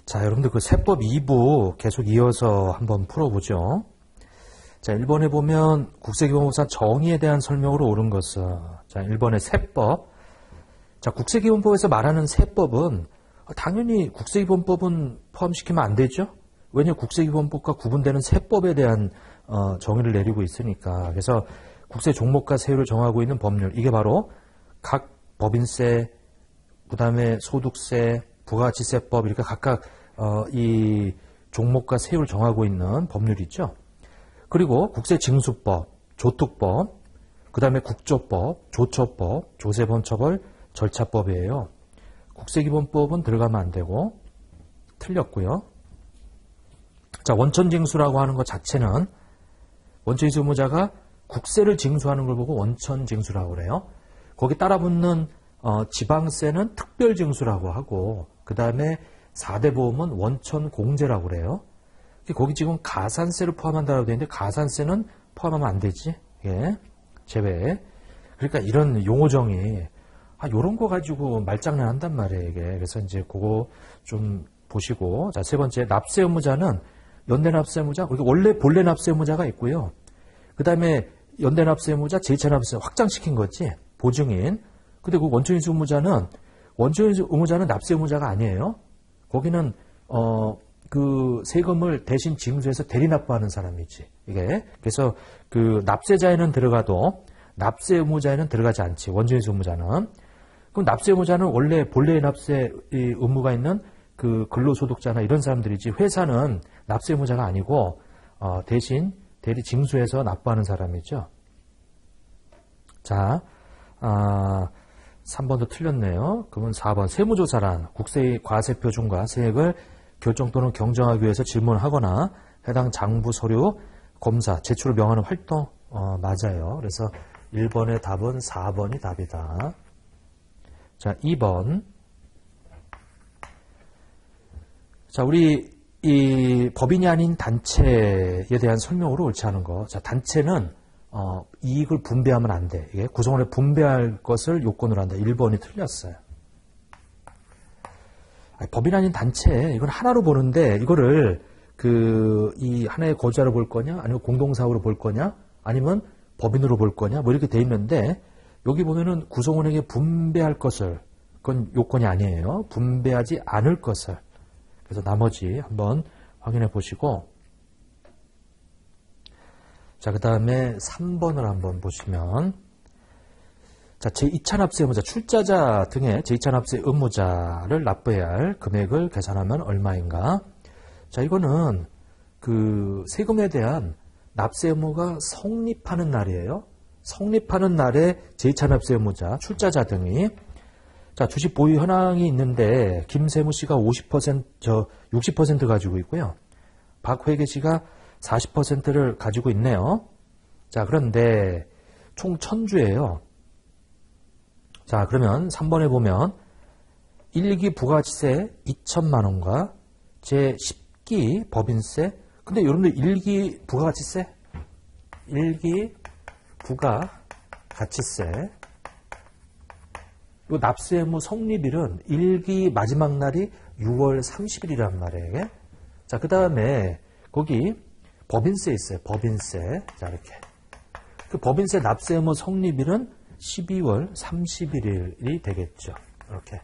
자, 여러분들 그 세법 2부 계속 이어서 한번 풀어보죠. 자, 1번에 보면 국세기본법상 정의에 대한 설명으로 옳은 것은, 자, 1번의 세법. 자, 국세기본법에서 말하는 세법은 당연히 국세기본법은 포함시키면 안 되죠. 왜냐, 국세기본법과 구분되는 세법에 대한 정의를 내리고 있으니까. 그래서 국세 종목과 세율을 정하고 있는 법률, 이게 바로 각 법인세, 그 다음에 소득세, 부가가치세법, 이렇게 각각 이 종목과 세율을 정하고 있는 법률이죠. 그리고 국세징수법, 조특법, 그 다음에 국조법, 조처법, 조세범처벌, 절차법이에요. 국세기본법은 들어가면 안 되고 틀렸고요. 자, 원천징수라고 하는 것 자체는 원천징수 의무자가 국세를 징수하는 걸 보고 원천징수라고 그래요. 거기 따라붙는 지방세는 특별징수라고 하고, 그 다음에 4대 보험은 원천공제라고 그래요. 거기 지금 가산세를 포함한다고 되어 있는데 가산세는 포함하면 안 되지. 예, 제외. 그러니까 이런 용어정이 요런 거 가지고 말장난 한단 말이에요, 이게. 그래서 이제 그거 좀 보시고. 자, 세 번째, 납세 의무자는 연대 납세 의무자, 원래 본래 납세 의무자가 있고요. 그 다음에 연대 납세 의무자, 제2차 납세 확장시킨 거지. 보증인. 근데 그 원천징수 의무자는 납세 의무자가 아니에요. 거기는, 그 세금을 대신 징수해서 대리 납부하는 사람이지. 이게. 그래서 그 납세자에는 들어가도 납세 의무자에는 들어가지 않지. 원천징수 의무자는. 그럼 납세 의무자는 원래 본래의 납세 의무가 있는 그 근로소득자나 이런 사람들이지, 회사는 납세 의무자가 아니고 대신 대리 징수해서 납부하는 사람이죠. 자, 3번도 틀렸네요. 그러면 4번 세무조사란 국세의 과세표준과 세액을 결정 또는 경정하기 위해서 질문하거나 해당 장부 서류 검사 제출을 명하는 활동. 맞아요. 그래서 1번의 답은 4번이 답이다. 자, 2번. 자, 우리 이 법인이 아닌 단체에 대한 설명으로 옳지 않은 거. 자, 단체는 이익을 분배하면 안 돼. 이게 구성원에 분배할 것을 요건으로 한다. 1번이 틀렸어요. 법인 아닌 단체, 이건 하나로 보는데, 이거를 이 하나의 거주자로 볼 거냐, 아니면 공동사업으로 볼 거냐, 아니면 법인으로 볼 거냐, 뭐 이렇게 돼 있는데, 여기 보면은 구성원에게 분배할 것을, 그건 요건이 아니에요. 분배하지 않을 것을. 그래서 나머지 한번 확인해 보시고, 자, 그 다음에 3번을 한번 보시면, 자, 제2차 납세 의무자, 출자자 등의 제2차 납세 의무자를 납부해야 할 금액을 계산하면 얼마인가? 자, 이거는 그 세금에 대한 납세 의무가 성립하는 날이에요. 성립하는 날에 제2차 납세 의무자, 출자자 등이, 자, 주식 보유 현황이 있는데 김세무 씨가 60% 가지고 있고요. 박회계 씨가 40%를 가지고 있네요. 자, 그런데 총 1000주예요. 자, 그러면 3번에 보면 1기 부가가치세 2천만 원과 제10기 법인세. 근데 여러분들 1기 부가가치세, 1기 부가가치세, 요 납세 의무 성립일은 1기 마지막 날이 6월 30일이란 말이에요. 자, 그 다음에 거기 법인세 있어요. 법인세. 자, 이렇게. 그 법인세 납세 의무 성립일은 12월 31일이 되겠죠. 이렇게.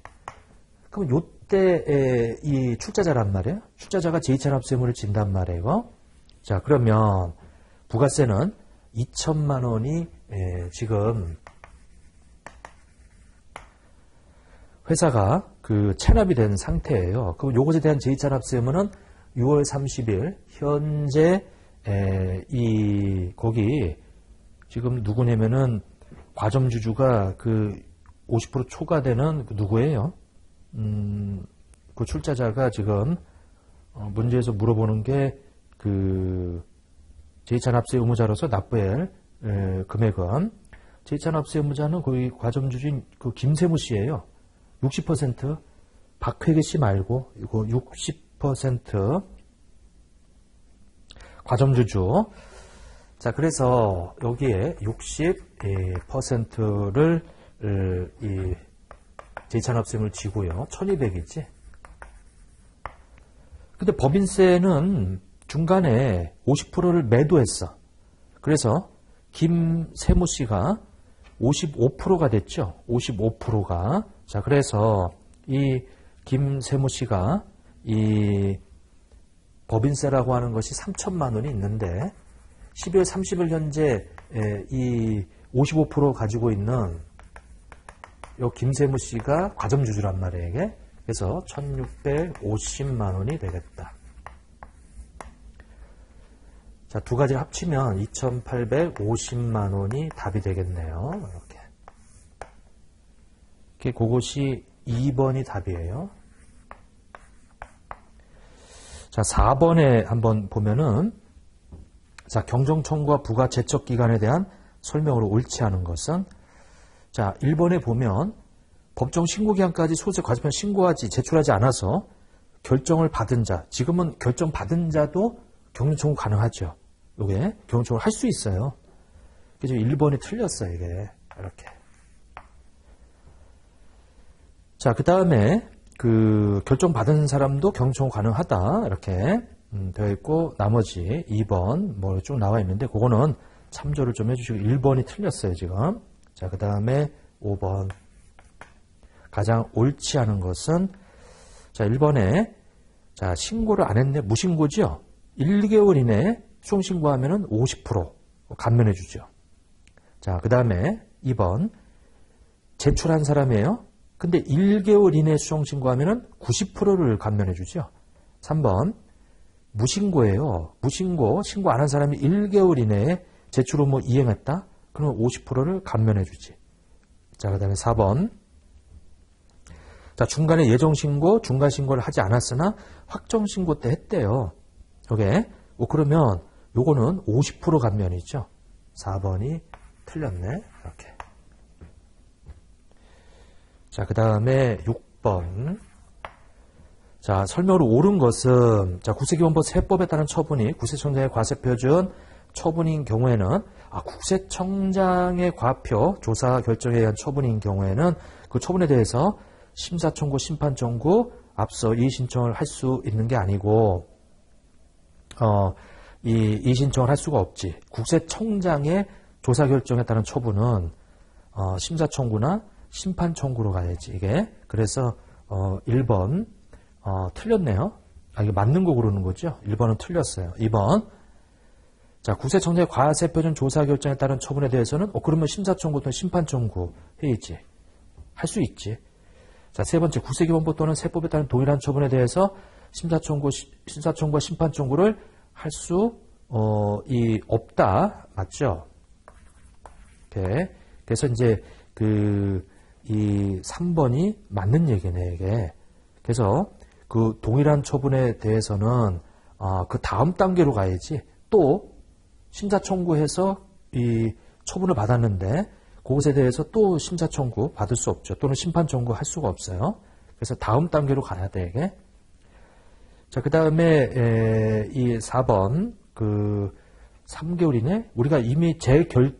그럼 요때 이 출자자란 말이에요. 출자자가 제2차 납세 의무를 진단 말이에요. 자, 그러면 부가세는 2천만 원이 지금 회사가 그 체납이 된 상태예요. 그럼 요것에 대한 제2차 납세 의무는 6월 30일 현재 거기 지금 누구냐면은 과점주주가 그 50% 초과되는 그 누구예요? 그 출자자가 지금 문제에서 물어보는 게 그 제2차 납세 의무자로서 납부해야 할 금액은, 제2차 납세 의무자는 거기 과점주주인 그 김세무 씨예요. 60%, 박회계 씨 말고 이거 60% 과점주주. 자, 그래서 여기에 60%를 이 제2차 납세금을 지고요. 1200이지. 근데 법인세는 중간에 50%를 매도했어. 그래서 김세무 씨가 55%가 됐죠. 55%가. 자, 그래서 이 김세무 씨가 이 법인세라고 하는 것이 3천만 원이 있는데 12월 30일 현재 이 55% 가지고 있는 요 김세무 씨가 과점주주란 말이에요, 이게. 그래서 1650만 원이 되겠다. 자, 두 가지를 합치면 2850만 원이 답이 되겠네요. 이렇게. 그것이 2번이 답이에요. 자, 4번에 한번 보면은, 자, 경정청구와 부가 제척기간에 대한 설명으로 옳지 않은 것은, 자, 1번에 보면, 법정 신고기한까지 소재 과세편 신고하지, 제출하지 않아서 결정을 받은 자, 지금은 결정 받은 자도 경정청구 가능하죠. 이게 경정청구를 할 수 있어요. 그래서 1번이 틀렸어요, 이게. 이렇게. 자, 그 다음에 그 결정 받은 사람도 경정청구 가능하다. 이렇게 되어 있고, 나머지 2번 뭐 쭉 나와 있는데, 그거는 참조를 좀 해주시고, 1번이 틀렸어요, 지금. 자, 그 다음에 5번. 가장 옳지 않은 것은, 자, 1번에, 자, 신고를 안 했네. 무신고죠? 1개월 이내에 수송신고하면은 50% 감면해 주죠. 자, 그 다음에 2번. 제출한 사람이에요. 근데 1개월 이내에 수송신고하면은 90%를 감면해 주죠. 3번. 무신고예요. 무신고, 신고 안 한 사람이 1개월 이내에 제출 후 뭐 이행했다? 그러면 50%를 감면해 주지. 자, 그 다음에 4번. 자, 중간에 예정신고, 중간신고를 하지 않았으나 확정신고 때 했대요. 요게. 그러면 요거는 50% 감면이죠. 4번이 틀렸네. 이렇게. 자, 그 다음에 6번. 자, 설명으로 옳은 것은, 자, 국세기본법 세법에 따른 처분이 국세청장의 과세표준 처분인 경우에는, 국세청장의 과표 조사 결정에 의한 처분인 경우에는 그 처분에 대해서 심사청구, 심판청구, 앞서 이의신청을 할 수 있는 게 아니고, 이의신청을 할 수가 없지. 국세청장의 조사 결정에 따른 처분은, 심사청구나 심판청구로 가야지, 이게. 그래서, 1번, 틀렸네요. 이게 맞는 거 고르는 거죠? 1번은 틀렸어요. 2번. 자, 국세청장의 과세표준 조사 결정에 따른 처분에 대해서는, 그러면 심사청구 또는 심판청구 해야지. 할 수 있지. 자, 세 번째, 국세기본법 또는 세법에 따른 동일한 처분에 대해서 심사청구와 심판청구를 할 수, 없다. 맞죠? 이렇게. 그래서 이제, 이 3번이 맞는 얘기네, 이게. 그래서 그 동일한 처분에 대해서는, 그 다음 단계로 가야지. 또, 심사청구해서 이 처분을 받았는데, 그것에 대해서 또 심사청구 받을 수 없죠. 또는 심판청구 할 수가 없어요. 그래서 다음 단계로 가야 돼, 이게. 자, 그 다음에, 이 4번, 3개월 이내, 우리가 이미 재결정은,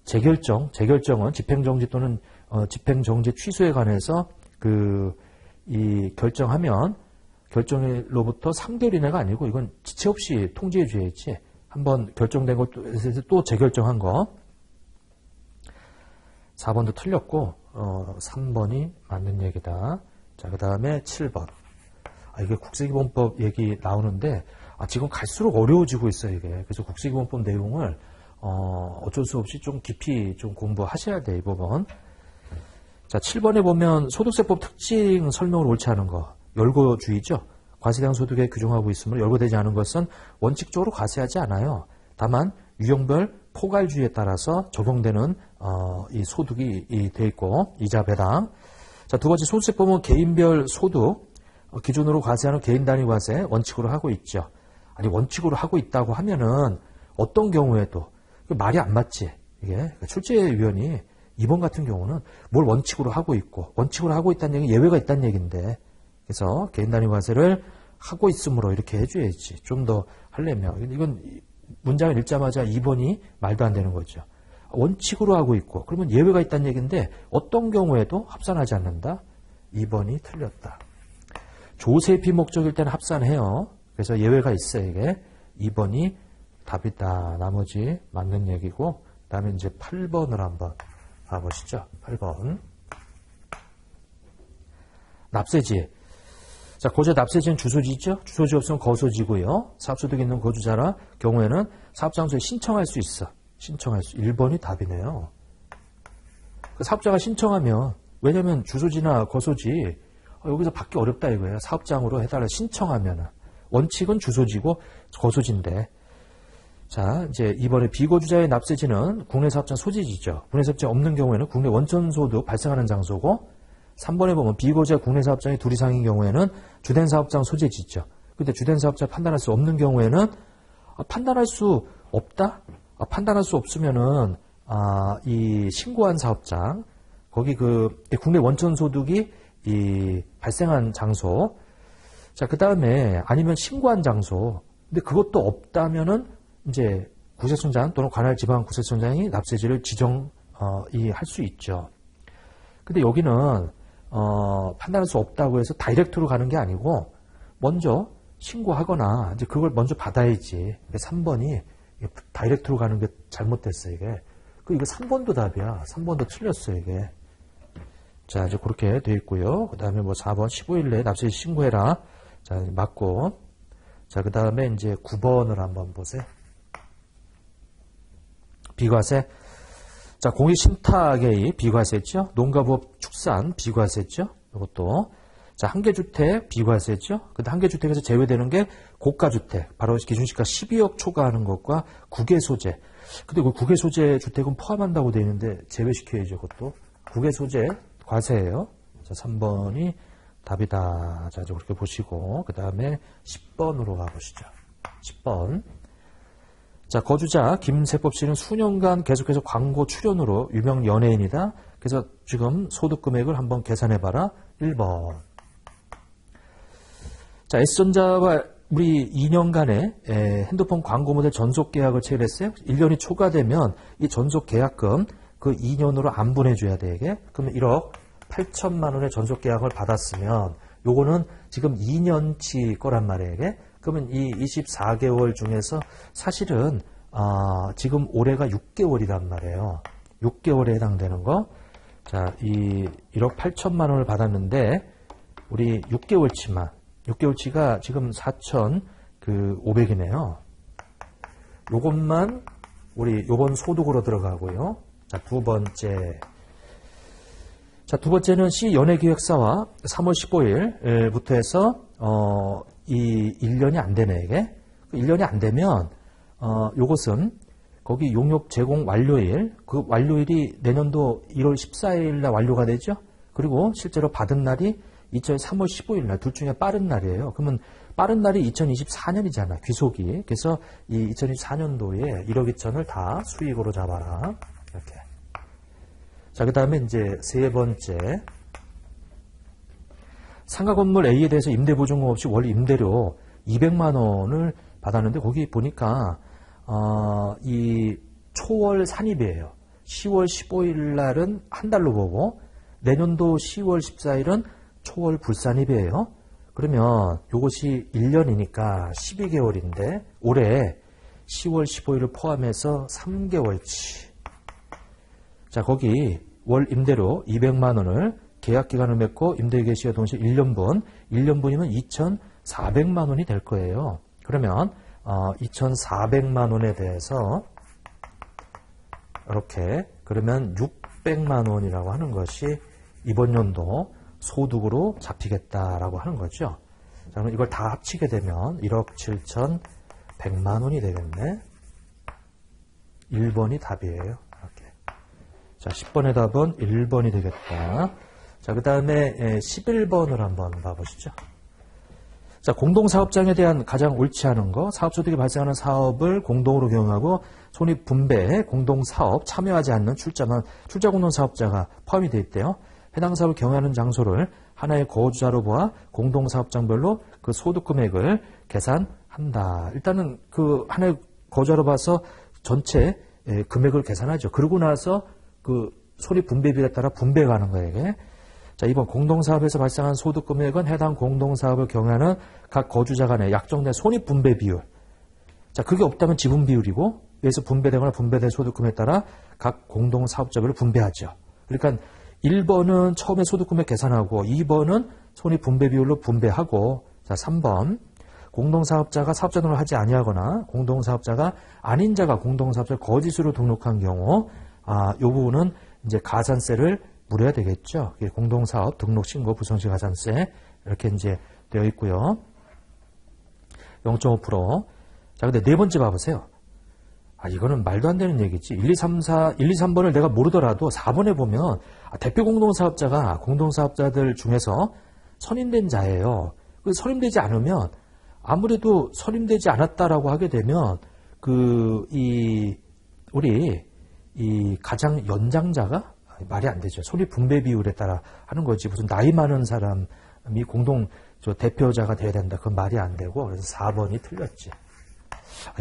재결정은 집행정지 또는, 집행정지 취소에 관해서 이 결정하면, 결정일로부터 3개월 이내가 아니고, 이건 지체 없이 통지해 줘야지. 한번 결정된 것도 또 재결정한 거. 4번도 틀렸고 3번이 맞는 얘기다. 자, 그 다음에 7번. 이게 국세기본법 얘기 나오는데 지금 갈수록 어려워지고 있어요, 이게. 그래서 국세기본법 내용을 어쩔 수 없이 좀 깊이 좀 공부하셔야 돼, 이 부분. 자, 7번에 보면 소득세법 특징 설명을 옳지 않은 거. 열거주의죠. 과세대상 소득에 규정하고 있으므로 열거되지 않은 것은 원칙적으로 과세하지 않아요. 다만 유형별 포괄주의에 따라서 적용되는 이 소득이 돼 있고 이자 배당. 자, 두 번째 소득세법은 개인별 소득 기준으로 과세하는 개인 단위 과세 원칙으로 하고 있죠. 아니 원칙으로 하고 있다고 하면은 어떤 경우에도 말이 안 맞지. 이게 출제위원이 이번 같은 경우는 뭘 원칙으로 하고 있고 원칙으로 하고 있다는 얘기 예외가 있다는 얘기인데. 그래서 개인 단위 과세를 하고 있으므로 이렇게 해줘야지. 좀 더 하려면. 이건 문장을 읽자마자 2번이 말도 안 되는 거죠. 원칙으로 하고 있고 그러면 예외가 있다는 얘기인데 어떤 경우에도 합산하지 않는다. 2번이 틀렸다. 조세 비목적일 때는 합산해요. 그래서 예외가 있어요, 이게. 2번이 답이다. 나머지 맞는 얘기고, 그 다음에 이제 8번을 한번 봐보시죠. 8번. 납세지. 자, 고지의 납세지는 주소지죠? 주소지 없으면 거소지고요. 사업소득이 있는 거주자라 경우에는 사업장소에 신청할 수 있어. 신청할 수. 1번이 답이네요. 그 사업자가 신청하면, 왜냐면 주소지나 거소지, 여기서 받기 어렵다 이거예요. 사업장으로 해달라 신청하면은. 원칙은 주소지고 거소지인데. 자, 이제 이번에 비거주자의 납세지는 국내 사업장 소지지죠. 국내 사업장 없는 경우에는 국내 원천소득 발생하는 장소고, 3번에 보면 비거주자 국내 사업장이 둘 이상인 경우에는 주된 사업장 소재지죠. 근데 주된 사업자 판단할 수 없는 경우에는 판단할 수 없다? 판단할 수 없으면은 이 신고한 사업장 거기 그 국내 원천 소득이 이 발생한 장소. 자, 그다음에 아니면 신고한 장소. 근데 그것도 없다면은 이제 구세청장 또는 관할 지방 구세청장이 납세지를 할 수 있죠. 근데 여기는 판단할 수 없다고 해서 다이렉트로 가는 게 아니고 먼저 신고하거나 이제 그걸 먼저 받아야지. 3번이 다이렉트로 가는 게 잘못됐어 이게. 이거 3번도 답이야. 3번도 틀렸어 이게. 자, 이제 그렇게 돼 있고요. 그 다음에 뭐 4번 15일 내에 납세지 신고해라. 자, 맞고. 자, 그 다음에 이제 9번을 한번 보세요. 비과세. 자, 공익신탁의 비과세죠. 농가부업 축산 비과세죠. 이것도. 자, 한개주택 비과세죠. 근데 한개주택에서 제외되는 게 고가주택. 바로 기준시가 12억 초과하는 것과 국외소재. 근데 그 국외소재 주택은 포함한다고 되어 있는데 제외시켜야죠. 그것도. 국외소재 과세예요. 자, 3번이 답이다. 자, 이제 그렇게 보시고 그 다음에 10번으로 가보시죠. 10번. 자, 거주자 김세법 씨는 수년간 계속해서 광고 출연으로 유명 연예인이다. 그래서 지금 소득 금액을 한번 계산해봐라. 1번. 자, S전자와 우리 2년간의 핸드폰 광고 모델 전속 계약을 체결했어요. 1년이 초과되면 이 전속 계약금 그 2년으로 안 보내줘야 돼, 이게. 그러면 1억 8천만 원의 전속 계약을 받았으면 요거는 지금 2년치 거란 말이에요, 이게. 그러면 이 24개월 중에서 사실은 지금 올해가 6개월이란 말이에요. 6개월에 해당되는 거. 자, 이 1억 8천만 원을 받았는데 우리 6개월치가 지금 4,500이네요. 요것만 우리 요번 소득으로 들어가고요. 자, 두 번째. 자, 두 번째는 시연예기획사와 3월 15일부터 해서 이 1년이 안 되네, 이게. 1년이 안 되면, 요것은 거기 용역 제공 완료일, 그 완료일이 내년도 1월 14일 날 완료가 되죠? 그리고 실제로 받은 날이 3월 15일 날, 둘 중에 빠른 날이에요. 그러면 빠른 날이 2024년이잖아, 귀속이. 그래서 이 2024년도에 1억 2천을 다 수익으로 잡아라. 이렇게. 자, 그 다음에 이제 세 번째. 상가 건물 A에 대해서 임대보증금 없이 월 임대료 200만 원을 받았는데 거기 보니까 이 초월 산입이에요. 10월 15일 날은 한 달로 보고 내년도 10월 14일은 초월 불산입이에요. 그러면 이것이 1년이니까 12개월인데 올해 10월 15일을 포함해서 3개월치. 자, 거기 월 임대료 200만 원을 계약기간을 맺고 임대 개시와 동시에 1년분, 1년분이면 2,400만 원이 될 거예요. 그러면 2,400만 원에 대해서 이렇게 그러면 600만 원이라고 하는 것이 이번 연도 소득으로 잡히겠다라고 하는 거죠. 자, 그럼 이걸 다 합치게 되면 1억 7,100만 원이 되겠네. 1번이 답이에요. 이렇게. 자, 10번의 답은 1번이 되겠다. 자, 그 다음에 11번을 한번 봐보시죠. 자, 공동사업장에 대한 가장 옳지 않은 거, 사업소득이 발생하는 사업을 공동으로 경영하고 손익분배에 공동사업 참여하지 않는 출자공동사업자가 포함이 되어 있대요. 해당 사업을 경영하는 장소를 하나의 거주자로 보아 공동사업장별로 그 소득금액을 계산한다. 일단은 그 하나의 거주자로 봐서 전체 금액을 계산하죠. 그러고 나서 그 손익분배비에 따라 분배가 하는 거예요, 이게. 자, 2번 공동사업에서 발생한 소득금액은 해당 공동사업을 경영하는 각 거주자 간의 약정된 손익분배 비율. 자, 그게 없다면 지분 비율이고 여기서 분배되거나 분배된 소득금에 따라 각 공동사업자별로 분배하죠. 그러니까 1번은 처음에 소득금액 계산하고 2번은 손익분배 비율로 분배하고 자, 3번 공동사업자가 사업자 등록을 하지 아니하거나 공동사업자가 아닌 자가 공동사업자 거짓으로 등록한 경우 이 부분은 이제 가산세를 물어야 되겠죠. 공동사업 등록신고 부성시 가산세 이렇게 이제 되어 있고요. 0.5%. 자, 근데 네 번째 봐보세요. 이거는 말도 안 되는 얘기지. 1, 2, 3, 3번을 내가 모르더라도 4번에 보면 대표 공동사업자가 공동사업자들 중에서 선임된 자예요. 선임되지 않으면 아무래도 선임되지 않았다라고 하게 되면 우리 가장 연장자가 말이 안 되죠. 손익분배 비율에 따라 하는 거지. 무슨 나이 많은 사람이 대표자가 돼야 된다. 그건 말이 안 되고 그래서 4번이 틀렸지.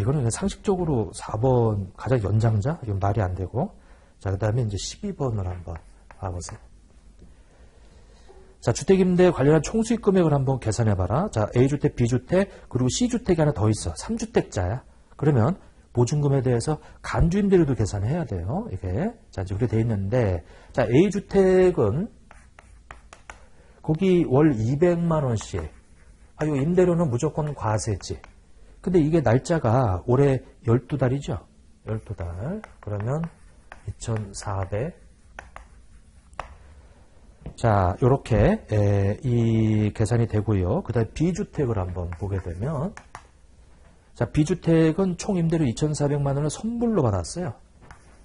이거는 그냥 상식적으로 4번 가장 연장자? 이건 말이 안 되고. 자, 그 다음에 이제 12번을 한번 봐보세요. 자, 주택임대 관련한 총수익 금액을 한번 계산해봐라. 자, A주택, B주택, 그리고 C주택이 하나 더 있어. 3주택자야. 그러면 보증금에 대해서 간주임대료도 계산해야 돼요. 이게. 자, 이제 그렇게 돼 있는데, 자, A주택은 거기 월 200만원씩. 이 임대료는 무조건 과세지. 근데 이게 날짜가 올해 12달이죠. 12달. 그러면 2,400. 자, 요렇게 이 계산이 되고요. 그 다음에 B주택을 한번 보게 되면 자, B주택은 총 임대료 2,400만 원을 선불로 받았어요.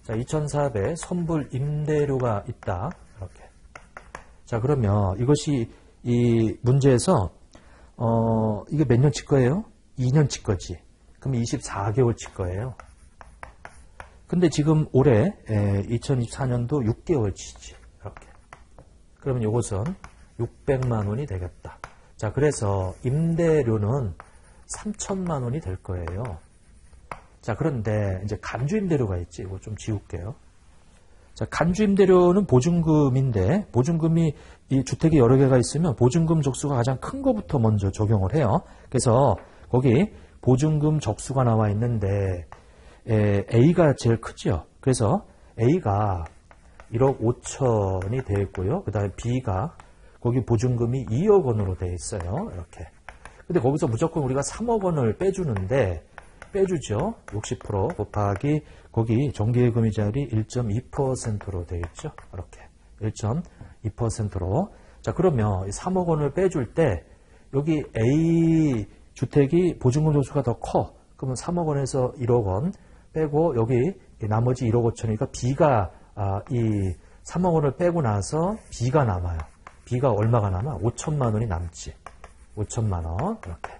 자, 2,400 선불 임대료가 있다. 이렇게. 자, 그러면 이것이 이 문제에서 이게 몇 년 칠 거예요? 2년 칠 거지. 그럼 24개월 칠 거예요. 근데 지금 올해 2024년도 6개월 치지. 이렇게. 그러면 이것은 600만 원이 되겠다. 자, 그래서 임대료는 3천만 원이 될 거예요. 자, 그런데 이제 간주임대료가 있지. 이거 좀 지울게요. 자, 간주임대료는 보증금인데 보증금이 이 주택이 여러 개가 있으면 보증금 적수가 가장 큰 거부터 먼저 적용을 해요. 그래서 거기 보증금 적수가 나와 있는데 A가 제일 크죠. 그래서 A가 1억 5천이 되어 있고요. 그 다음에 B가 거기 보증금이 2억 원으로 되어 있어요. 이렇게. 근데 거기서 무조건 우리가 3억 원을 빼주는데 빼주죠. 60% 곱하기 거기 정기예금이자율이 1.2%로 되어 있죠. 이렇게 1.2%로. 자, 그러면 3억 원을 빼줄 때 여기 A 주택이 보증금 조수가 더 커. 그러면 3억 원에서 1억 원 빼고 여기 나머지 1억 5천이니까 B가 이 3억 원을 빼고 나서 B가 남아요. B가 얼마가 남아? 5천만 원이 남지. 5천만 원. 이렇게.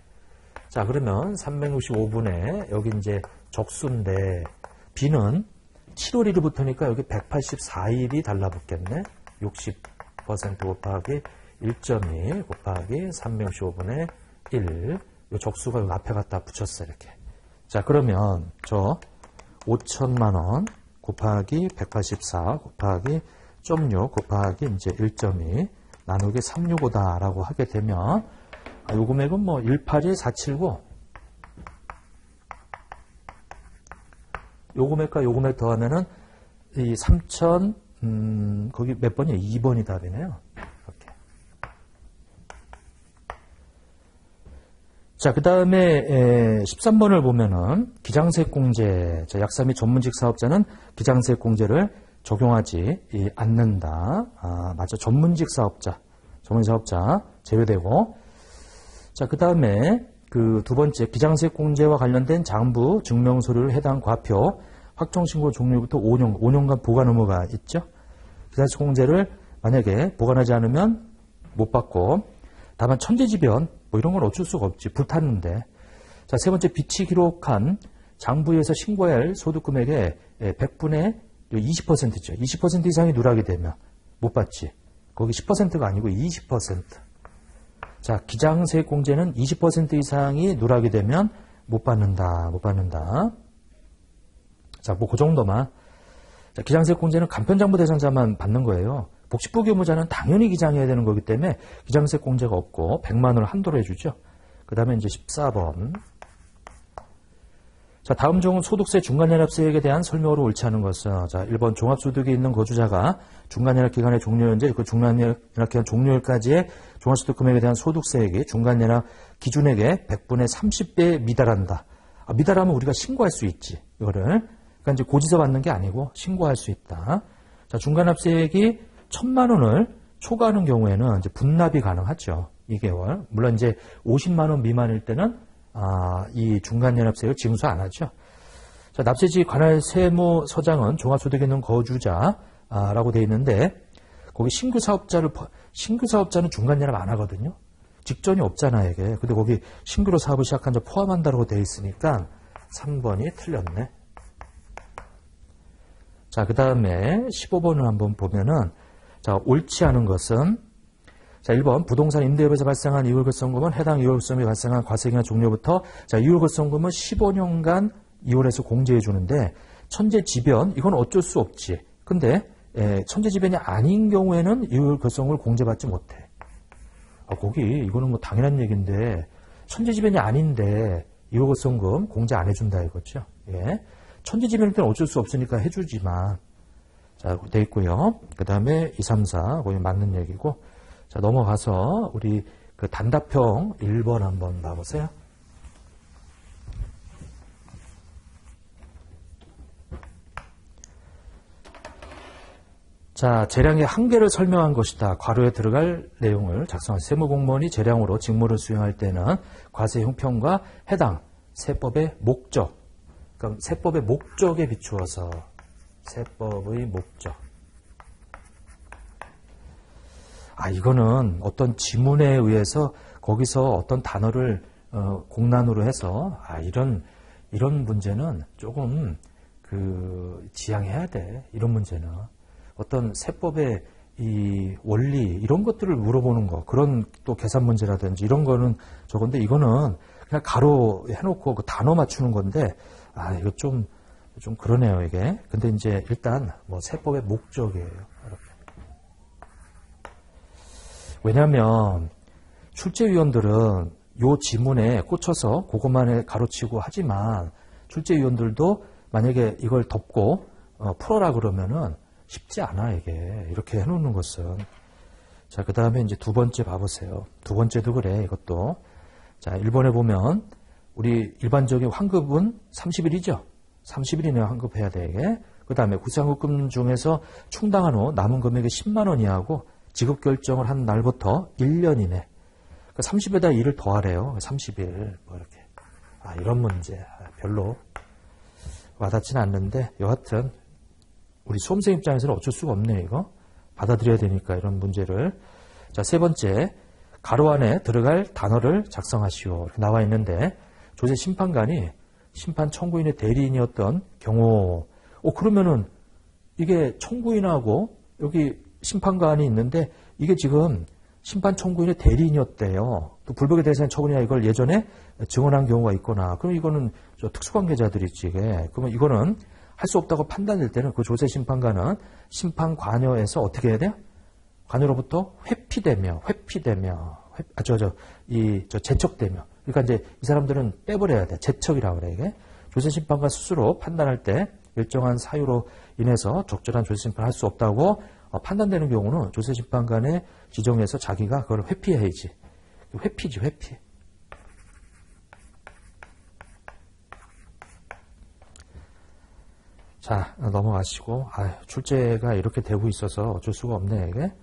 자, 그러면 365분의 여기 이제 적수인데 B는 7월 1일부터니까 여기 184일이 달라붙겠네. 60% 곱하기 1.2 곱하기 365분의 1. 이 적수가 여기 앞에 갖다 붙였어. 이렇게. 자, 그러면 저 5천만 원 곱하기 184 곱하기 0.6 곱하기 이제 1.2 나누기 365다라고 하게 되면 요 금액은 뭐 181,479. 요 금액과 요 금액 더하면은 이 3,000 거기 몇 번이에요? 2번이 답이네요. 이렇게. 자, 그 다음에 13번을 보면은 기장세액공제. 자, 약사 및 전문직 사업자는 기장세액공제를 적용하지 않는다. 맞아. 전문직 사업자 제외되고. 자, 그 다음에 그 두 번째 기장세액공제와 관련된 장부 증명서류를 해당 과표 확정신고 종료부터 5년간 보관 의무가 있죠. 기장세액공제를 만약에 보관하지 않으면 못 받고, 다만 천재지변 뭐 이런 건 어쩔 수가 없지. 불탔는데. 자, 세 번째 비치 기록한 장부에서 신고해야 할 소득금액의 100분의 20%죠. 20% 이상이 누락이 되면 못 받지. 거기 10%가 아니고 20%. 자, 기장세액공제는 20% 이상이 누락이 되면 못 받는다. 자, 뭐 그 정도만. 자, 기장세액공제는 간편장부 대상자만 받는 거예요. 복지부 교무자는 당연히 기장해야 되는 거기 때문에 기장세 공제가 없고 100만 원을 한도로 해주죠. 그 다음에 이제 14번. 자, 다음 종은 소득세 중간연합세액에 대한 설명으로 옳지 않은 것은, 자, 1번 종합소득이 있는 거주자가 중간연합기간의 종료연제, 그 중간연합기간 종료일까지의 종합소득 금액에 대한 소득세액이 중간연합 기준액의 100분의 30배에 미달한다. 미달하면 우리가 신고할 수 있지, 이거를. 그러니까 이제 고지서 받는 게 아니고 신고할 수 있다. 자, 중간납세액이 1,000만 원을 초과하는 경우에는 이제 분납이 가능하죠. 2개월. 물론 이제 50만 원 미만일 때는 이 중간연합세를 징수 안 하죠. 자, 납세지 관할 세무서장은 종합소득에 있는 거주자라고 되어 있는데 거기 신규사업자는 중간연합 안 하거든요. 직전이 없잖아 이게. 근데 거기 신규로 사업을 시작한 자 포함한다고 되어 있으니까 3번이 틀렸네. 자, 그 다음에 15번을 한번 보면은, 자, 옳지 않은 것은, 자, 1번 부동산 임대업에서 발생한 이율급성금은 해당 이율급성금이 발생한 과세기간 종료부터, 자, 이율급성금은 15년간 이율해서 공제해 주는데 천재지변 이건 어쩔 수 없지. 근데 천재지변이 아닌 경우에는 이율급성금을 공제받지 못해. 거기 이거는 뭐 당연한 얘기인데 천재지변이 아닌데 이율급성금 공제 안 해준다 이거죠. 예. 천재지변일 때는 어쩔 수 없으니까 해주지만. 자, 돼 있고요. 그 다음에 2, 3, 4 거기 맞는 얘기고. 자, 넘어가서 우리 그 단답형 1번 한번 봐보세요. 자, 재량의 한계를 설명한 것이다. 괄호에 들어갈 내용을 작성하세요. 세무공무원이 재량으로 직무를 수행할 때는 과세 형평과 해당 세법의 목적, 그러니까 세법의 목적에 비추어서 세법의 목적. 이거는 어떤 지문에 의해서 거기서 어떤 단어를 공란으로 해서 이런 문제는 조금 지양해야 돼. 이런 문제는 어떤 세법의 이 원리 이런 것들을 물어보는 거, 그런 또 계산 문제라든지 이런 거는 저건데 이거는 그냥 가로 해놓고 그 단어 맞추는 건데 이거 좀 그러네요 이게. 근데 이제 일단 뭐 세법의 목적이에요. 이렇게. 왜냐하면 출제위원들은 요 지문에 꽂혀서 그것만 가로치고 하지만 출제위원들도 만약에 이걸 덮고 풀어라 그러면은 쉽지 않아 이게. 이렇게 해놓는 것은. 자, 그 다음에 이제 두 번째 봐보세요. 두 번째도 그래 이것도. 자, 1번에 보면 우리 일반적인 환급은 30일이죠. 30일 이내에 환급해야 돼 이게. 그 다음에 구상급금 중에서 충당한 후 남은 금액이 10만 원 이하고 지급 결정을 한 날부터 1년 이내. 30에다 1을 더하래요. 30일 뭐 이렇게. 이런 문제 별로 와닿지는 않는데 여하튼 우리 수험생 입장에서는 어쩔 수가 없네 이거. 받아들여야 되니까 이런 문제를. 자, 세 번째 가로 안에 들어갈 단어를 작성하시오. 이렇게 나와 있는데 조세 심판관이 심판 청구인의 대리인이었던 경우, 그러면은 이게 청구인하고 여기 심판관이 있는데 이게 지금 심판 청구인의 대리인이었대요. 또 불법에 대해서는 처분이나 이걸 예전에 증언한 경우가 있거나, 그럼 이거는 특수관계자들이지 이게. 그러면 이거는 할 수 없다고 판단될 때는 그 조세 심판관은 심판 관여에서 어떻게 해야 돼요? 관여로부터 회피되며 제척되며. 그러니까 이제 이 사람들은 빼버려야 돼. 제척이라고 그래 이게. 조세 심판관 스스로 판단할 때 일정한 사유로 인해서 적절한 조세 심판을 할 수 없다고 판단되는 경우는 조세 심판관의 지정에서 자기가 그걸 회피해야지. 회피지 회피. 자, 넘어가시고. 출제가 이렇게 되고 있어서 어쩔 수가 없네 이게.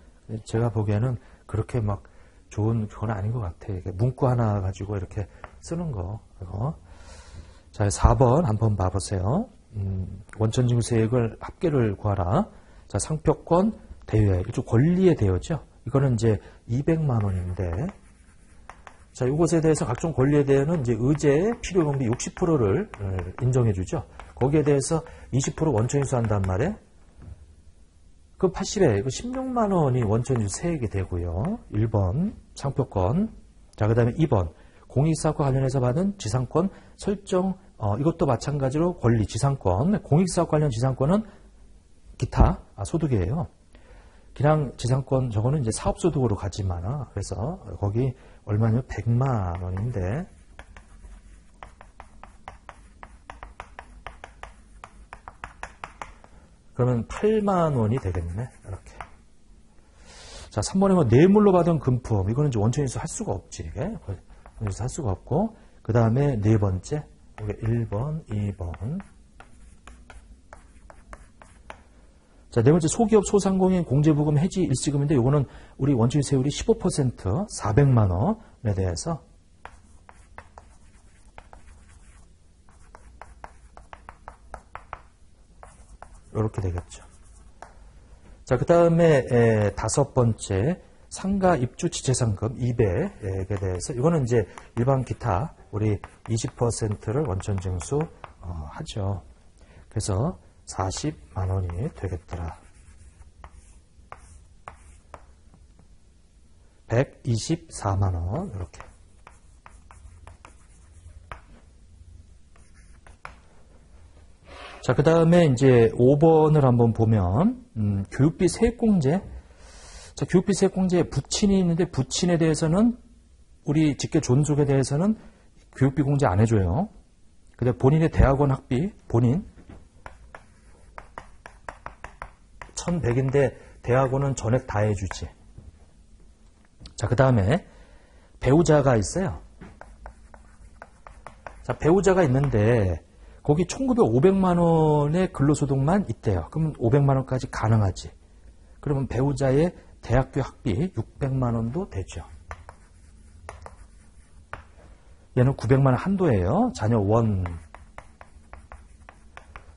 제가 보기에는 그렇게 막 좋은 그건 아닌 것 같아. 이게 문구 하나 가지고 이렇게 쓰는 거. 이거. 자, 4번 한번 봐보세요. 원천징수세액을 합계를 구하라. 자, 상표권 대여, 이쪽 권리의 대여죠. 이거는 이제 200만 원인데, 자, 이것에 대해서 각종 권리에 대해서는 이제 의제 필요경비 60%를 인정해 주죠. 거기에 대해서 20% 원천징수한단 말이에요. 그 80에 16만 원이 원천징수 세액이 되고요. 1번 상표권. 자, 그 다음에 2번 공익사업과 관련해서 받은 지상권 설정. 이것도 마찬가지로 권리 지상권. 공익사업 관련 지상권은 기타 소득이에요. 기량지상권 저거는 이제 사업소득으로 가지만 그래서 거기 얼마냐 100만 원인데 그러면 8만 원이 되겠네. 이렇게. 자, 3번에 뭐 뇌물로 받은 금품. 이거는 이제 원천에서 할 수가 없지. 이게. 원천에서 할 수가 없고. 그 다음에 네 번째. 이게 1번, 2번. 자, 네 번째 소기업 소상공인 공제부금 해지 일시금인데 이거는 우리 원천 세율이 15% 400만 원에 대해서 이렇게 되겠죠. 자, 그 다음에 다섯 번째 상가 입주 지체상금 200에 대해서 이거는 이제 일반 기타 우리 20%를 원천징수 하죠. 그래서 40만 원이 되겠더라. 124만 원 이렇게. 자, 그 다음에 이제 5번을 한번 보면, 교육비 세액공제. 자, 교육비 세액공제 부친이 있는데, 부친에 대해서는, 우리 직계 존속에 대해서는 교육비 공제 안 해줘요. 근데 본인의 대학원 학비, 본인. 1100인데, 대학원은 전액 다 해주지. 자, 그 다음에, 배우자가 있어요. 자, 배우자가 있는데, 거기 총급여 500만 원의 근로소득만 있대요. 그러면 500만 원까지 가능하지. 그러면 배우자의 대학교 학비 600만 원도 되죠. 얘는 900만 원 한도예요. 자녀 원.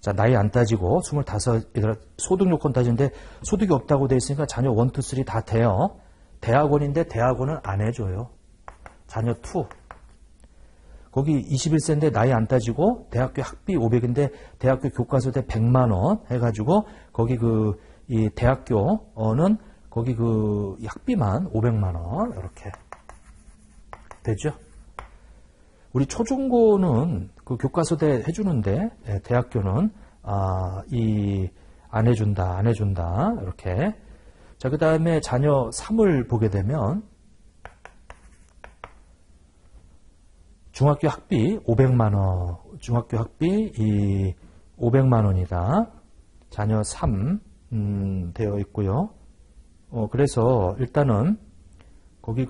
자, 나이 안 따지고 25, 소득 요건 따지는데 소득이 없다고 돼 있으니까 자녀 1, 2, 3 다 돼요. 대학원인데 대학원은 안 해줘요. 자녀 2. 거기 21세인데 나이 안 따지고 대학교 학비 500인데 대학교 교과서대 100만 원 해가지고 거기 이 대학교는 거기 학비만 500만 원 이렇게 되죠. 우리 초중고는 그 교과서대 해주는데 대학교는 안 해준다 이렇게. 자, 그 다음에 자녀 3을 보게 되면. 중학교 학비 500만 원, 중학교 학비 500만 원이다. 자녀 3 되어 있고요. 그래서 일단은 거기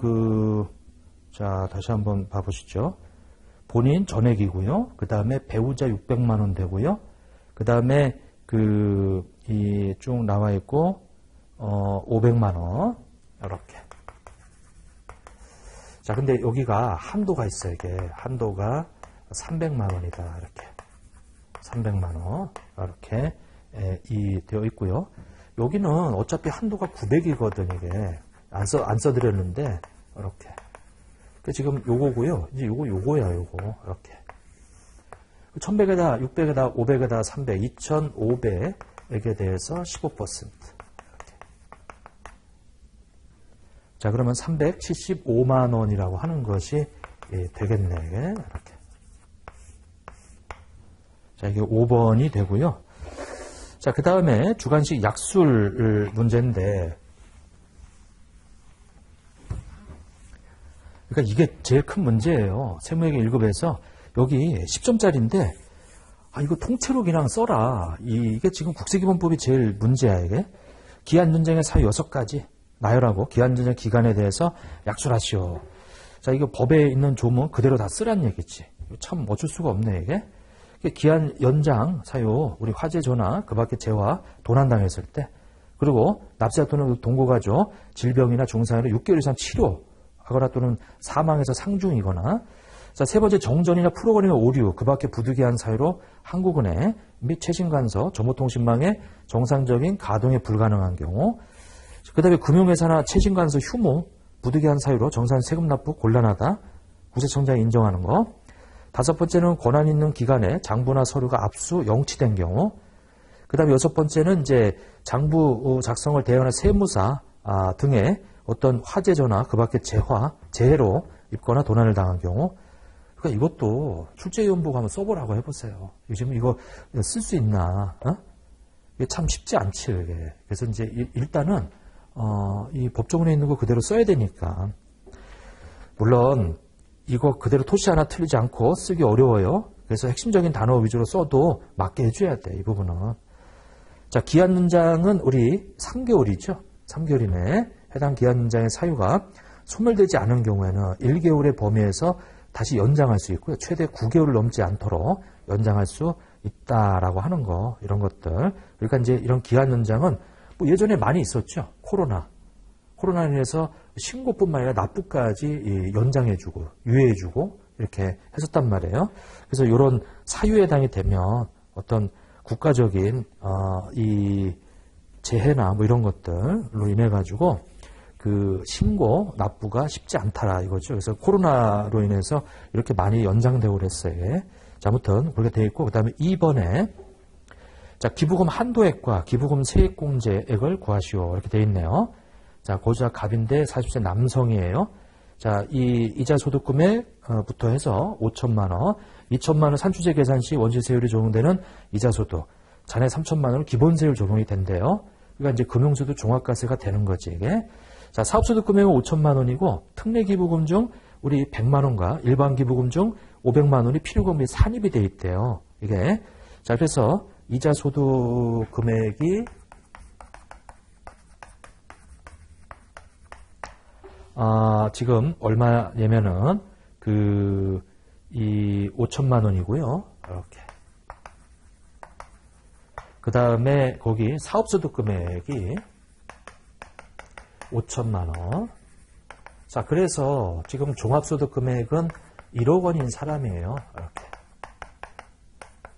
자, 다시 한번 봐보시죠. 본인 전액이고요. 그 다음에 배우자 600만 원 되고요. 그 다음에 쭉 나와 있고 500만 원 이렇게. 자, 근데 여기가 한도가 있어요. 이게 한도가 300만 원이다. 이렇게 300만 원 이렇게 되어 있고요. 여기는 어차피 한도가 900이거든. 이게 안 써드렸는데 이렇게. 지금 요거고요. 이제 요거야. 요거 이렇게. 1100에다 600에다 500에다 300 2500에 대해서 15%. 자, 그러면 375만 원이라고 하는 것이 되겠네. 이렇게. 자, 이게 5번이 되고요. 자, 그 다음에 주관식 약술 문제인데, 그러니까 이게 제일 큰 문제예요. 세무회계 1급에서 여기 10점짜리인데, 이거 통째로 그냥 써라. 이게 지금 국세기본법이 제일 문제야, 이게. 기한전쟁의 사유 6가지. 나열하고 기한전쟁 기간에 대해서 약술하시오. 자, 이거 법에 있는 조문 그대로 다 쓰란 얘기지. 참 어쩔 수가 없네, 이게. 기한 연장 사유, 우리 화재 전화, 그 밖에 재화, 도난당했을 때, 그리고 납세자 또는 동거가족, 질병이나 중상으로 6개월 이상 치료하거나 또는 사망해서 상중이거나, 자, 세 번째 정전이나 프로그램의 오류, 그 밖에 부득이한 사유로 한국은행 및 최신간서, 정보통신망의 정상적인 가동이 불가능한 경우, 그 다음에 금융회사나 최신간서 휴무, 부득이한 사유로 정산 세금 납부 곤란하다. 국세청장이 인정하는 거. 다섯 번째는 권한 있는 기관에 장부나 서류가 압수, 영치된 경우. 그 다음에 여섯 번째는 이제 장부 작성을 대행하는 세무사 등의 어떤 화재 전화, 그 밖에 재해로 입거나 도난을 당한 경우. 그러니까 이것도 출제위원보고 한번 써보라고 해보세요. 요즘 이거 쓸 수 있나? 이게 참 쉽지 않지, 이게. 그래서 이제 일단은 이 법조문에 있는 거 그대로 써야 되니까. 물론 이거 그대로 토시 하나 틀리지 않고 쓰기 어려워요. 그래서 핵심적인 단어 위주로 써도 맞게 해줘야 돼, 이 부분은. 자, 기한 연장은 우리 3개월이죠. 3개월 이내 해당 기한 연장의 사유가 소멸되지 않은 경우에는 1개월의 범위에서 다시 연장할 수 있고요. 최대 9개월을 넘지 않도록 연장할 수 있다라고 하는 거, 이런 것들. 그러니까 이제 이런 기한 연장은 뭐 예전에 많이 있었죠. 코로나로 인해서 신고뿐만 아니라 납부까지 연장해주고 유예해주고 이렇게 했었단 말이에요. 그래서 이런 사유에 해당이 되면 어떤 국가적인 이 재해나 뭐 이런 것들로 인해 가지고 그 신고 납부가 쉽지 않다라 이거죠. 그래서 코로나로 인해서 이렇게 많이 연장되고 그랬어요. 자, 아무튼 그렇게 돼 있고, 그다음에 2번에 자, 기부금 한도액과 기부금 세액공제액을 구하시오 이렇게 돼 있네요. 자, 고자 갑인데 40세 남성이에요. 자, 이 이자 소득 금액부터 해서 5천만 원, 2천만 원 산출세 계산 시 원시세율이 적용되는 이자 소득, 잔해 3천만 원은 기본세율 적용이 된대요. 그러니까 이제 금융소득 종합과세가 되는 거지 이게. 자, 사업소득 금액은 5천만 원이고 특례기부금 중 우리 100만 원과 일반기부금 중 500만 원이 필요금이 산입이 돼 있대요. 이게. 자, 그래서 이자 소득 금액이 지금 얼마냐면은 이 5천만 원이고요. 이렇게. 그 다음에 거기 사업소득 금액이 5천만 원. 자, 그래서 지금 종합소득 금액은 1억 원인 사람이에요. 이렇게.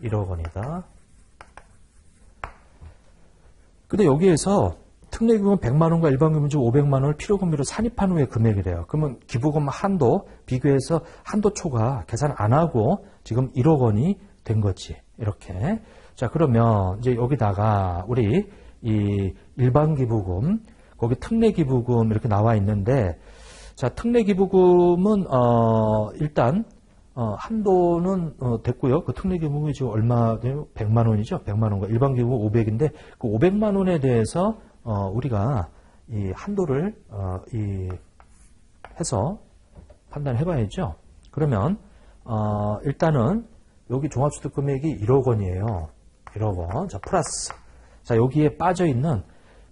1억 원이다. 근데 여기에서 특례기부금 100만 원과 일반기부금 중 500만 원을 필요금비로 산입한 후의 금액이래요. 그러면 기부금 한도 비교해서 한도 초과 계산 안 하고 지금 1억 원이 된 거지. 이렇게. 자, 그러면 이제 여기다가 우리 이 일반기부금, 거기 특례기부금 이렇게 나와 있는데, 자, 특례기부금은 일단 한도는 됐고요. 그 특례기부금이 지금 얼마 돼요? 100만 원이죠. 100만 원과 일반기부금 500인데 그 500만 원에 대해서 우리가 이 한도를 해서 판단해 봐야죠. 그러면 일단은 여기 종합소득 금액이 1억 원이에요. 1억 원. 자, 플러스. 자, 여기에 빠져 있는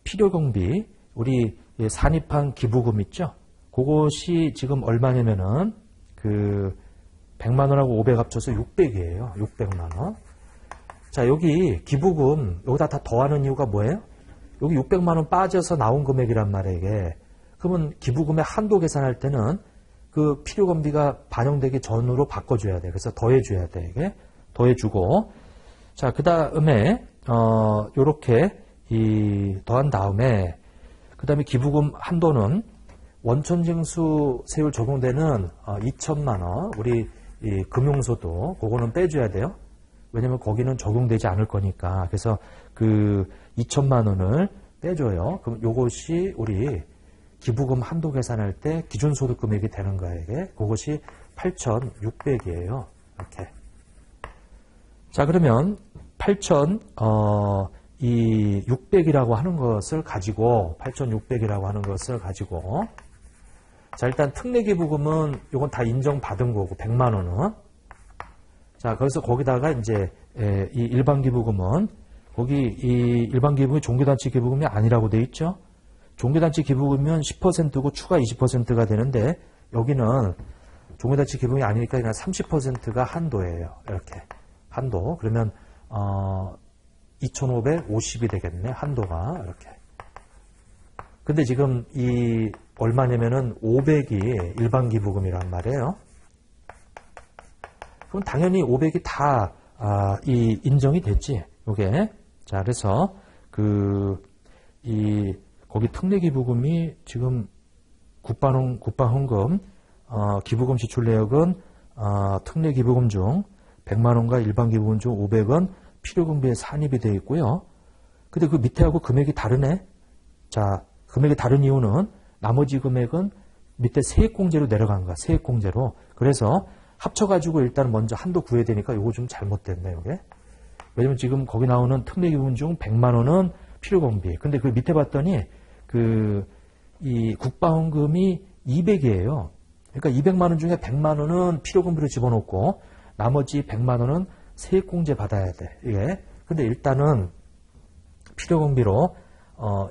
필요경비, 우리 산입한 기부금 있죠? 그것이 지금 얼마냐면은 100만 원하고 500 합쳐서 600이에요. 600만 원. 자, 여기 기부금 여기다 다 더하는 이유가 뭐예요? 여기 600만 원 빠져서 나온 금액이란 말이에요, 이게. 그러면 기부금의 한도 계산할 때는 그 필요금비가 반영되기 전으로 바꿔줘야 돼. 그래서 더해줘야 돼, 이게. 더해주고. 자, 그 다음에, 요렇게, 더한 다음에, 그 다음에 기부금 한도는 원천징수 세율 적용되는 2천만 원, 우리 금융소득, 그거는 빼줘야 돼요. 왜냐면 거기는 적용되지 않을 거니까. 그래서 2천만 원을 빼줘요. 그럼 요것이 우리 기부금 한도 계산할 때 기준소득 금액이 되는 거예요, 이게. 그것이 8,600이에요. 이렇게. 자, 그러면 8,600이라고 하는 것을 가지고, 8,600이라고 하는 것을 가지고, 자, 일단 특례기부금은 이건 다 인정받은 거고, 100만 원은. 자, 그래서 거기다가 이제, 이 일반기부금은, 거기 이 일반기부금이 종교단체 기부금이 아니라고 돼 있죠? 종교단체 기부금이면 10%고 추가 20%가 되는데, 여기는 종교단체 기부금이 아니니까 그냥 30%가 한도예요. 이렇게. 한도. 그러면, 2,550이 되겠네. 한도가. 이렇게. 근데 지금 얼마냐면은 500이 일반기부금이란 말이에요. 그럼 당연히 500이 다, 인정이 됐지. 요게. 자, 그래서, 거기 특례기부금이 지금 국방헌금, 기부금 지출 내역은, 특례기부금 중 100만원과 일반기부금 중 500원 필요금비에 산입이 되어 있고요. 근데 그 밑에하고 금액이 다르네? 자, 금액이 다른 이유는 나머지 금액은 밑에 세액공제로 내려간 거야. 세액공제로. 그래서 합쳐가지고 일단 먼저 한도 구해야 되니까 요거 좀 잘못됐네, 요게. 왜냐면 지금 거기 나오는 특례기부금 중 100만 원은 필요경비. 근데 그 밑에 봤더니 이 국방원금이 200이에요. 그러니까 200만 원 중에 100만 원은 필요금비로 집어넣고 나머지 100만 원은 세액공제 받아야 돼. 예. 근데 일단은 필요금비로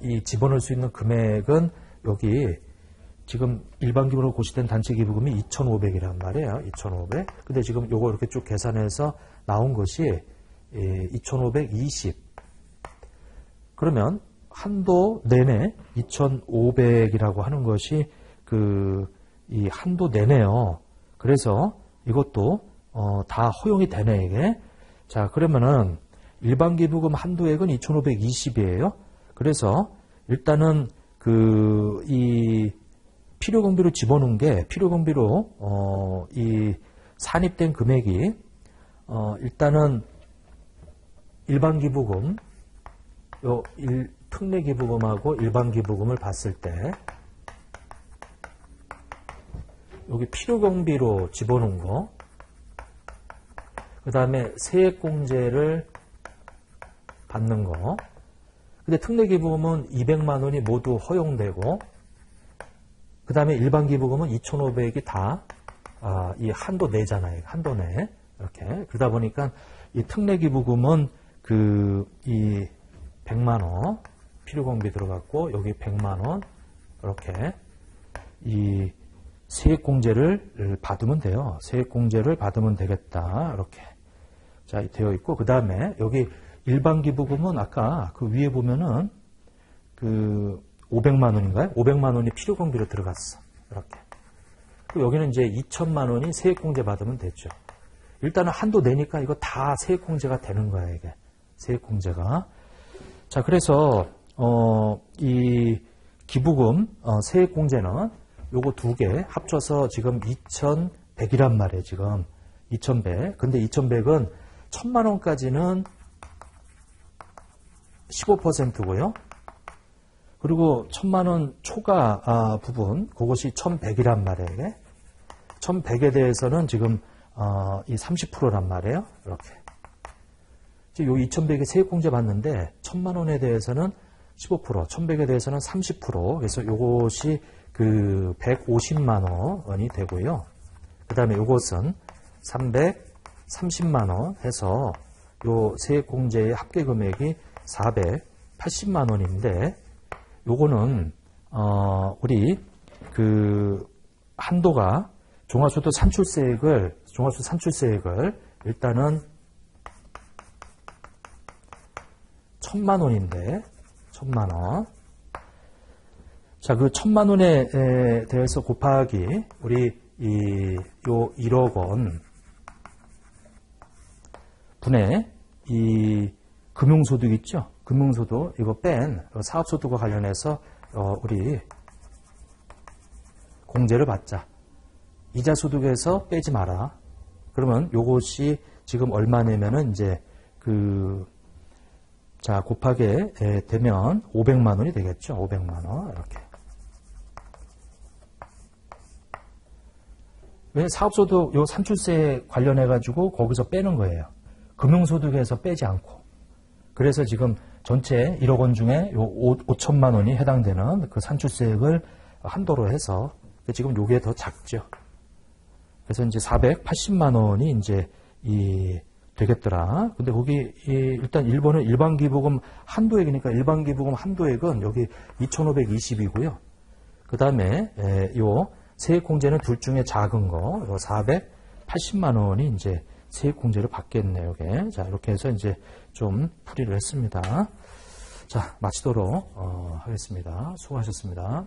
이 집어넣을 수 있는 금액은 여기 지금 일반 기부로 고시된 단체 기부금이 2,500이란 말이에요. 2,500. 근데 지금 요거 이렇게 쭉 계산해서 나온 것이 2,520. 그러면 한도 내내 2,500이라고 하는 것이 이 한도 내내요. 그래서 이것도 다 허용이 되네, 이게. 자, 그러면은 일반 기부금 한도액은 2,520이에요. 그래서 일단은 이 필요금비로 집어넣은 게 필요금비로 이 산입된 금액이 일단은 일반 기부금 특례 기부금하고 일반 기부금을 봤을 때 여기 필요경비로 집어넣은 거, 그 다음에 세액공제를 받는 거. 근데 특례기부금은 200만 원이 모두 허용되고, 그 다음에 일반 기부금은 2,500이 다 이 한도 내잖아요. 한도 내. 이렇게. 그러다 보니까 이 특례기부금은 이 100만 원 필요경비 들어갔고, 여기 100만 원 이렇게 이 세액공제를 받으면 돼요. 세액공제를 받으면 되겠다. 이렇게. 자, 되어 있고, 그 다음에 여기 일반 기부금은 아까 그 위에 보면은 500만 원인가요? 500만 원이 필요경비로 들어갔어. 이렇게. 그리고 여기는 이제 2천만 원이 세액공제 받으면 되죠. 일단은 한도 내니까 이거 다 세액공제가 되는 거야, 이게. 세액공제가. 자, 그래서, 이 기부금, 세액공제는 요거 두 개 합쳐서 지금 2,100이란 말이에요, 지금. 2,100. 근데 2,100은 1,000만 원까지는 15%고요. 그리고 1,000만 원 초과 부분, 그것이 1,100이란 말이에요, 이게. 1,100에 대해서는 지금, 이 30%란 말이에요. 이렇게. 지금 요 2,100에 세액공제 받는데, 1,000만 원에 대해서는 15%, 1,100에 대해서는 30%. 그래서 요것이 150만 원이 되고요. 그 다음에 요것은 330만 원 해서 요 세액공제의 합계 금액이 480만 원인데, 요거는, 우리 한도가 종합소득 산출세액을 일단은 1,000만 원인데, 1,000만 원. 자, 그 1,000만 원에 대해서 곱하기, 우리 요 1억 원 분의 이 금융소득 있죠? 금융소득, 이거 뺀 사업소득과 관련해서 우리 공제를 받자. 이자소득에서 빼지 마라. 그러면 요것이 지금 얼마냐면은 이제 자, 곱하게 되면 500만 원이 되겠죠? 500만 원. 이렇게. 왜 사업소득 요 산출세 관련해가지고 거기서 빼는 거예요. 금융소득에서 빼지 않고. 그래서 지금 전체 1억 원 중에 요 5천만 원이 해당되는 그 산출세액을 한도로 해서 지금 요게 더 작죠. 그래서 이제 480만 원이 이제 되겠더라. 근데 거기 일단 1번은 일반 기부금 한도액이니까 일반 기부금 한도액은 여기 2,520이고요. 그 다음에 요 세액공제는 둘 중에 작은 거, 요 480만 원이 이제 세액공제를 받겠네요. 이게. 자, 이렇게 해서 이제 좀 풀이를 했습니다. 자, 마치도록 하겠습니다. 수고하셨습니다.